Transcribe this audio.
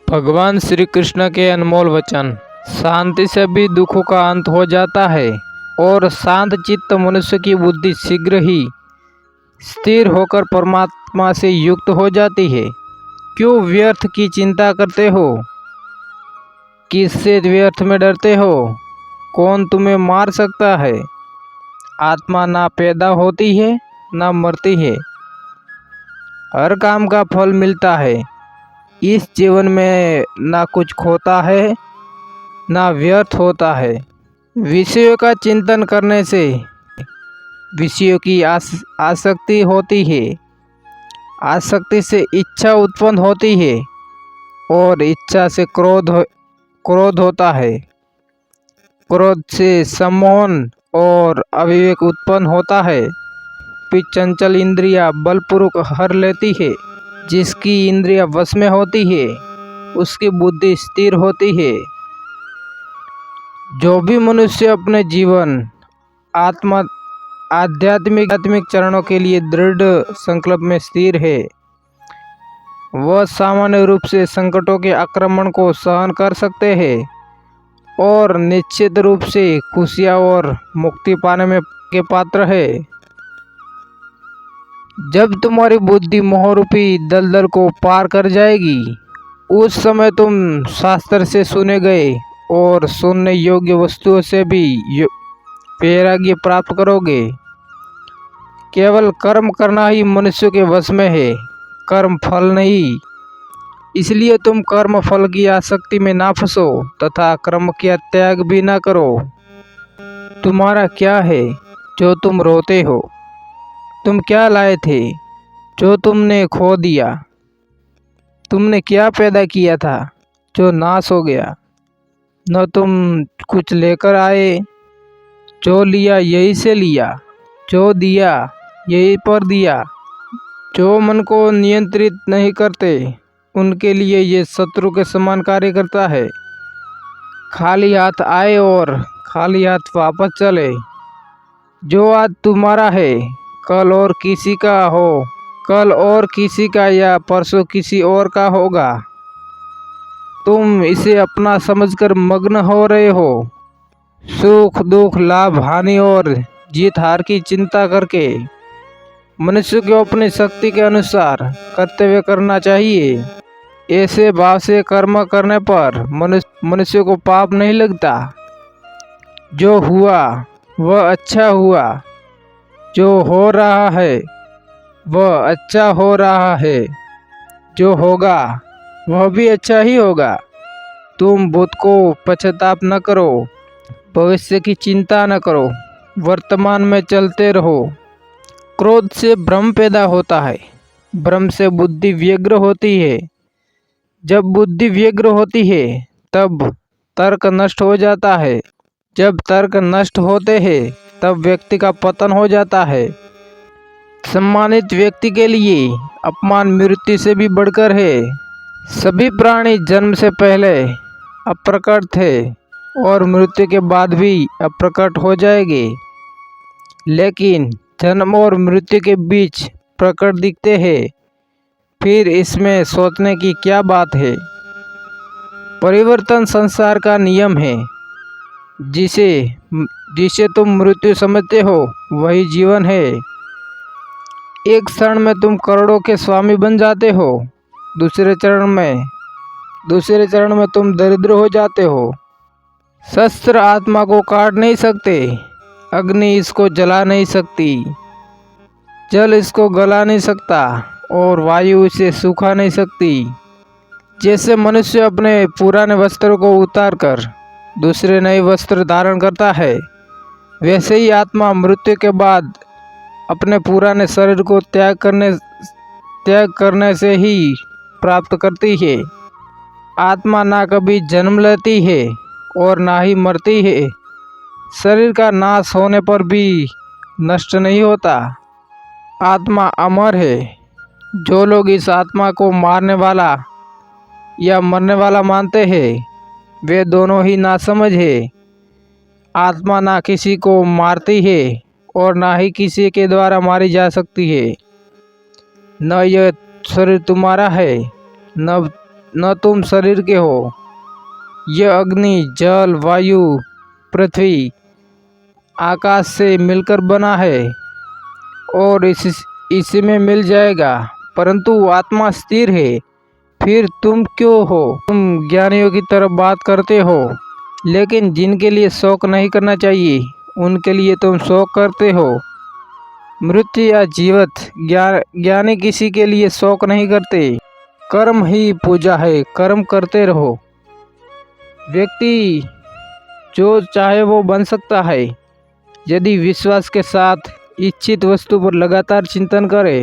भगवान श्री कृष्ण के अनमोल वचन। शांति से भी दुखों का अंत हो जाता है और शांत चित्त मनुष्य की बुद्धि शीघ्र ही स्थिर होकर परमात्मा से युक्त हो जाती है। क्यों व्यर्थ की चिंता करते हो? किससे व्यर्थ में डरते हो? कौन तुम्हें मार सकता है? आत्मा ना पैदा होती है ना मरती है, हर काम का फल मिलता है। इस जीवन में ना कुछ खोता है ना व्यर्थ होता है। विषयों का चिंतन करने से विषयों की आसक्ति होती है। आसक्ति से इच्छा उत्पन्न होती है और इच्छा से क्रोध होता है। क्रोध से सम्मोहन और अविवेक उत्पन्न होता है। फिर चंचल इंद्रियां बलपूर्वक हर लेती है। जिसकी इंद्रियां वश में होती है उसकी बुद्धि स्थिर होती है। जो भी मनुष्य अपने जीवन आध्यात्मिक चरणों के लिए दृढ़ संकल्प में स्थिर है, वह सामान्य रूप से संकटों के आक्रमण को सहन कर सकते हैं और निश्चित रूप से खुशियां और मुक्ति पाने में के पात्र है। जब तुम्हारी बुद्धि मोहरूपी दलदल को पार कर जाएगी, उस समय तुम शास्त्र से सुने गए और सुनने योग्य वस्तुओं से भी वैराग्य प्राप्त करोगे। केवल कर्म करना ही मनुष्य के वश में है, कर्म फल नहीं। इसलिए तुम कर्म फल की आसक्ति में ना फंसो तथा कर्म का त्याग भी ना करो। तुम्हारा क्या है जो तुम रोते हो? तुम क्या लाए थे जो तुमने खो दिया? तुमने क्या पैदा किया था जो नाश हो गया? न तुम कुछ लेकर आए। जो लिया यही से लिया, जो दिया यही पर दिया। जो मन को नियंत्रित नहीं करते उनके लिए ये शत्रु के समान कार्य करता है। खाली हाथ आए और खाली हाथ वापस चले। जो आज तुम्हारा है कल और किसी का हो, कल और किसी का या परसों किसी और का होगा। तुम इसे अपना समझकर मग्न हो रहे हो। सुख दुख लाभ हानि और जीत हार की चिंता करके मनुष्य को अपनी शक्ति के अनुसार कर्तव्य करना चाहिए। ऐसे भाव से कर्म करने पर मनुष्य को पाप नहीं लगता। जो हुआ वह अच्छा हुआ, जो हो रहा है वह अच्छा हो रहा है, जो होगा वह भी अच्छा ही होगा। तुम भूत को पश्चाताप न करो, भविष्य की चिंता न करो, वर्तमान में चलते रहो। क्रोध से भ्रम पैदा होता है, भ्रम से बुद्धि व्यग्र होती है। जब बुद्धि व्यग्र होती है तब तर्क नष्ट हो जाता है। जब तर्क नष्ट होते हैं तब व्यक्ति का पतन हो जाता है। सम्मानित व्यक्ति के लिए अपमान मृत्यु से भी बढ़कर है। सभी प्राणी जन्म से पहले अप्रकट थे और मृत्यु के बाद भी अप्रकट हो जाएंगे, लेकिन जन्म और मृत्यु के बीच प्रकट दिखते हैं। फिर इसमें सोचने की क्या बात है? परिवर्तन संसार का नियम है। जिसे तुम मृत्यु समझते हो वही जीवन है। एक क्षण में तुम करोड़ों के स्वामी बन जाते हो, दूसरे चरण में तुम दरिद्र हो जाते हो। शस्त्र आत्मा को काट नहीं सकते, अग्नि इसको जला नहीं सकती, जल इसको गला नहीं सकता और वायु इसे सूखा नहीं सकती। जैसे मनुष्य अपने पुराने वस्त्रों को उतारकर दूसरे नए वस्त्र धारण करता है, वैसे ही आत्मा मृत्यु के बाद अपने पुराने शरीर को त्याग करने से ही प्राप्त करती है। आत्मा ना कभी जन्म लेती है और ना ही मरती है। शरीर का नाश होने पर भी नष्ट नहीं होता। आत्मा अमर है। जो लोग इस आत्मा को मारने वाला या मरने वाला मानते हैं वे दोनों ही नासमझ है। आत्मा ना किसी को मारती है और ना ही किसी के द्वारा मारी जा सकती है। न यह शरीर तुम्हारा है न तुम शरीर के हो। यह अग्नि, जल, वायु, पृथ्वी, आकाश से मिलकर बना है और इसी में मिल जाएगा, परंतु आत्मा स्थिर है। फिर तुम क्यों हो? तुम ज्ञानियों की तरफ बात करते हो, लेकिन जिनके लिए शोक नहीं करना चाहिए उनके लिए तुम शोक करते हो। मृत्यु या जीवित ज्ञानी किसी के लिए शोक नहीं करते। कर्म ही पूजा है, कर्म करते रहो। व्यक्ति जो चाहे वो बन सकता है यदि विश्वास के साथ इच्छित वस्तु पर लगातार चिंतन करे।